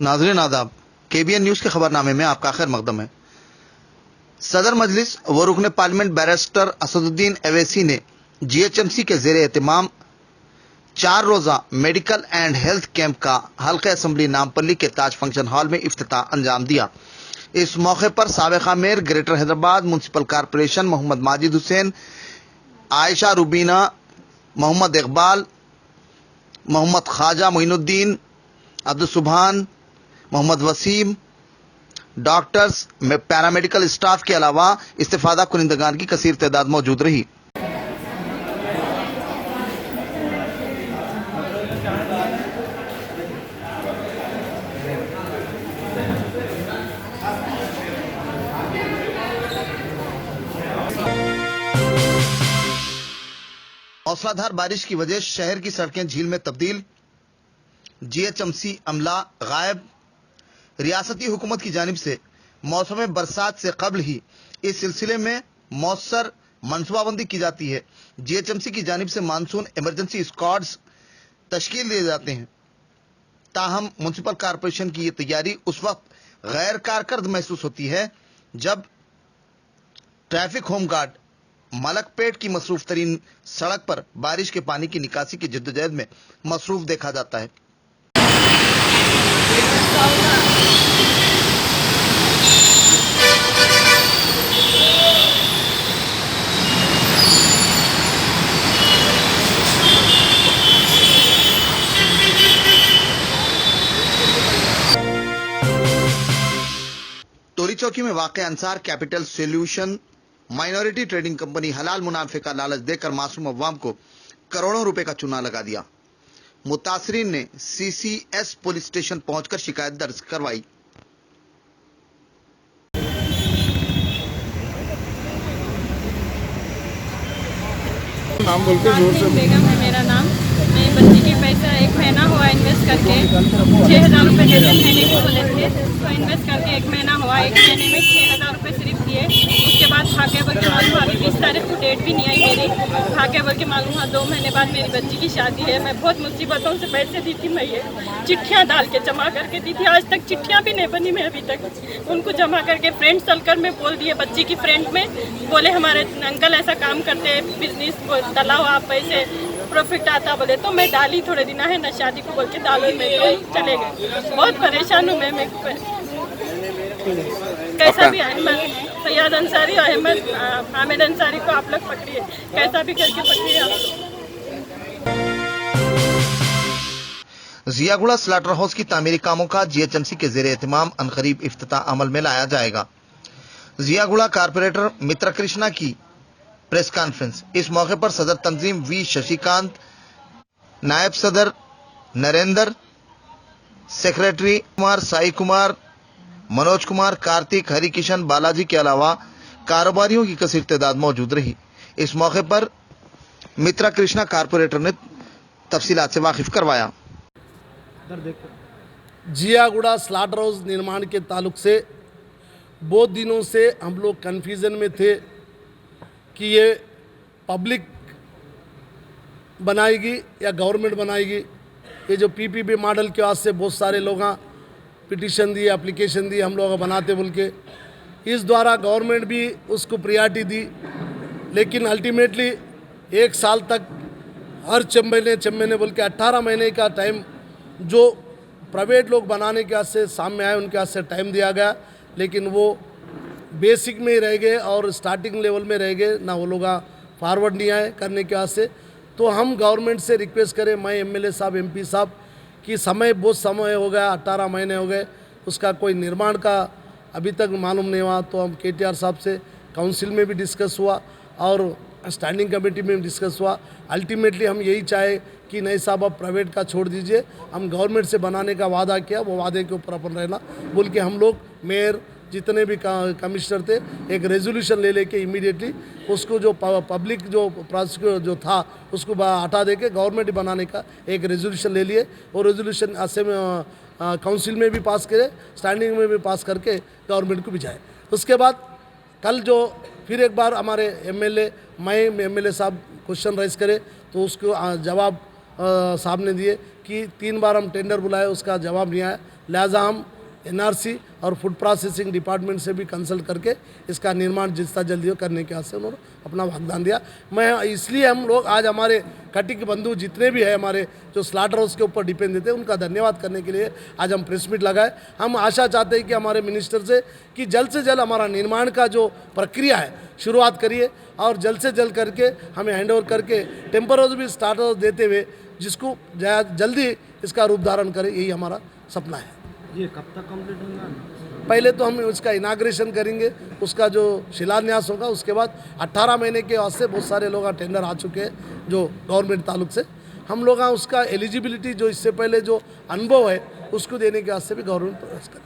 नाज़रीन आदाब, KBN news के खबरनामे में आपका खैर मकदम है। सदर मजलिस व रुकन पार्लियामेंट बैरिस्टर असदुद्दीन अवैसी ने जीएचएमसी के ज़ेरे एहतमाम 4 रोज़ा मेडिकल एंड हेल्थ कैंप का हल्का असम्बली नामपल्ली के ताज फंक्शन हॉल में इफ्तिताह अंजाम दिया। इस मौके पर साबिक़ा mayor greater Hyderabad municipal corporation Mohammed Majid Hussain, Ayesha Rubina, Mohammed Iqbal, Mohammed Khwaja Moinuddin, Abdul Subhan, Mohammed Waseem, doctors, paramedical staff के अलावा इस्तिफादा कुनिंदगान की कसीर तादाद मौजूद रही। मूसलाधार बारिश की वजह शहर की सड़कें झील में तब्दील, जीएचएमसी अमला गायब। रियासती हुकूमत की जानिब से मौसम बरसात से कबल ही इस सिलसिले में मौसर मनसूबाबंदी की जाती है। जीएचएमसी की जानिब से मानसून इमरजेंसी स्क्वाड्स तश्कील दिए जाते हैं। ताहम म्युनिसिपल कॉरपोरेशन की ये तैयारी उस वक्त गैर कारकर्द महसूस होती है जब ट्रैफिक होमगार्ड मलकपेट की मसरूफ तरीन सड़क पर बारिश के पानी की निकासी की जद्दोजहद में मसरूफ देखा जाता है। टोली चौकी में वाक़ Ansar capital solution minority trading company हलाल मुनाफे का लालच देकर मासूम अवाम को करोड़ों रुपए का चूना लगा दिया। मुतासरीन ने सीसीएस पुलिस स्टेशन पहुंचकर शिकायत दर्ज करवाई। नाम बोलते जोर से। बेगम है मेरा नाम। मैं बच्ची की पैसा 1 महीना हुआ इन्वेस्ट करके 6,000 रुपये देते महीने को बोले थे, तो इन्वेस्ट करके 1 महीना हुआ। 1 महीने में 6,000 रुपये सिर्फ दिए। उसके बाद भागे बोल के मालूम हुआ, अभी 20 तारीख को डेट भी नहीं आई मेरी। भागे बोल के मालूम हुआ 2 महीने बाद मेरी बच्ची की शादी है। मैं बहुत मुसीबतों से पैसे दी थी, मैं ये चिट्ठियाँ डाल के जमा करके दी थी। आज तक चिट्ठियाँ भी नहीं बनी मैं अभी तक। उनको जमा करके फ्रेंड सर्कल में बोल दिए, बच्ची की फ्रेंड में बोले हमारे अंकल ऐसा काम करते, बिजनेस डाला हुआ आप पैसे प्रॉफिट आता बोले, तो मैं डाली। थोड़े दिन है ना शादी को बोल के डाली, मैं तो चले गए। बहुत परेशान हूँ मैं कैसा भी अहमद सैयद अंसारी अहमद हामिद अंसारी को आप लोग पकड़िए, कैसा भी करके पकड़िए आप लोग। जियागुड़ा स्लाटर हाउस की तामीरी कामों का जीएचएमसी के ज़ेरे एहतमाम अनकरीब इफ्तिताह अमल में लाया जाएगा। जियागुड़ा कारपोरेटर मित्रा कृष्णा की प्रेस कॉन्फ्रेंस। इस मौके पर सदर तंजीम वी शशिकांत, नायब सदर नरेंद्र, सेक्रेटरी कुमार, साई कुमार, मनोज कुमार, कार्तिक, हरिकिशन, बालाजी के अलावा कारोबारियों की कसीर तादाद मौजूद रही। इस मौके पर मित्रा कृष्णा कारपोरेटर ने तफसीलात से वाकिफ करवाया। जियागुड़ा स्लाटर हाउस निर्माण के ताल्लुक से बहुत दिनों से हम लोग कन्फ्यूज़न में थे कि ये पब्लिक बनाएगी या गवर्नमेंट बनाएगी। ये जो पीपीपी मॉडल के वास्ते बहुत सारे लोग पिटीशन दिए, एप्लीकेशन दिए, हम लोग बनाते बोल के। इस द्वारा गवर्नमेंट भी उसको प्रियॉरिटी दी, लेकिन अल्टीमेटली 1 साल तक हर 6 महीने बोल के 18 महीने का टाइम जो प्राइवेट लोग बनाने के वास्ते सामने आए उनके वास्ते टाइम दिया गया, लेकिन वो बेसिक में ही रह गए और स्टार्टिंग लेवल में रह गए ना। वो लोग फॉरवर्ड नहीं आए करने के वास्ते। तो हम गवर्नमेंट से रिक्वेस्ट करें, मैं एमएलए साहब, एमपी साहब, कि समय बहुत समय हो गया, 18 महीने हो गए, उसका कोई निर्माण का अभी तक मालूम नहीं हुआ। तो हम केटीआर साहब से काउंसिल में भी डिस्कस हुआ और स्टैंडिंग कमेटी में भी डिस्कस हुआ। अल्टीमेटली हम यही चाहे कि नहीं साहब अब प्राइवेट का छोड़ दीजिए, हम गवर्नमेंट से बनाने का वादा किया, वो वादे के ऊपर अपन रहना बोल के हम लोग मेयर जितने भी कमिश्नर थे एक रेजोल्यूशन ले लेके इमीडिएटली उसको जो पब्लिक जो प्रोसिक्यूटर जो था उसको हटा दे के गवर्नमेंट बनाने का एक रेजोल्यूशन ले लिए। वो रेजोल्यूशन काउंसिल में भी पास करे, स्टैंडिंग में भी पास करके गवर्नमेंट को भी जाए। उसके बाद कल जो फिर एक बार हमारे एमएलए साहब क्वेश्चन राइज करे तो उसको जवाब साहब ने दिए कि 3 बार हम टेंडर बुलाए, उसका जवाब नहीं आया। लिहाजा हम NRC और फूड प्रोसेसिंग डिपार्टमेंट से भी कंसल्ट करके इसका निर्माण जितना जल्दी हो करने के वास्ते उन्होंने अपना वागदान दिया। मैं इसलिए हम लोग आज हमारे कटिक बंधु जितने भी है हमारे जो स्लाटर हाउस के ऊपर डिपेंड देते हैं उनका धन्यवाद करने के लिए आज हम प्रेस मीट लगाए। हम आशा चाहते हैं कि हमारे मिनिस्टर से कि जल्द से जल्द हमारा निर्माण का जो प्रक्रिया है शुरुआत करिए और जल्द से जल्द करके हमें हैंड ओवर करके टेम्पर हाउस भी स्टार्टर हाउस देते हुए जिसको जल्दी इसका रूप धारण करे, यही हमारा सपना है। ये कब तक कंप्लीट होगा? पहले तो हम उसका इनाग्रेशन करेंगे, उसका जो शिलान्यास होगा, उसके बाद 18 महीने के वास्ते बहुत सारे लोग टेंडर आ चुके हैं जो गवर्नमेंट ताल्लुक से। हम लोग उसका एलिजिबिलिटी जो इससे पहले जो अनुभव है उसको देने के वास्ते भी गवर्नमेंट प्रयास करें।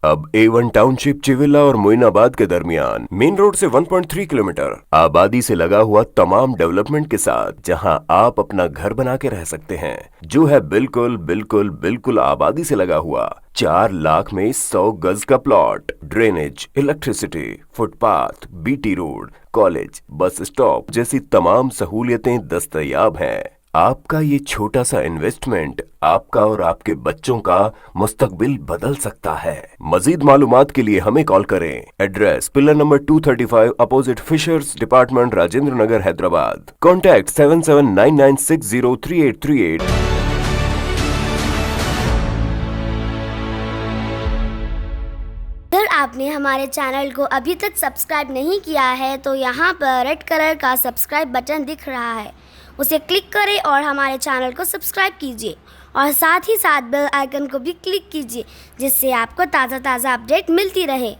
अब A1 टाउनशिप चिविला और मोइनाबाद के दरमियान मेन रोड से 1.3 किलोमीटर आबादी से लगा हुआ तमाम डेवलपमेंट के साथ जहां आप अपना घर बना के रह सकते हैं, जो है बिल्कुल बिल्कुल बिल्कुल आबादी से लगा हुआ। 4 लाख में 100 गज का plot, drainage, electricity, footpath, BT road, college, bus stop जैसी तमाम सहूलियतें दस्तयाब हैं। आपका ये छोटा सा इन्वेस्टमेंट आपका और आपके बच्चों का मुस्तकबिल बदल सकता है। मजीद मालूमात के लिए हमें कॉल करें। Address pillar number 235 opposite fishers department, Rajendra Nagar, Hyderabad. Contact 7799603838। अगर आपने हमारे चैनल को अभी तक सब्सक्राइब नहीं किया है तो यहाँ पर रेड कलर का सब्सक्राइब बटन दिख रहा है, उसे क्लिक करें और हमारे चैनल को सब्सक्राइब कीजिए और साथ ही साथ बेल आइकन को भी क्लिक कीजिए जिससे आपको ताज़ा अपडेट मिलती रहे।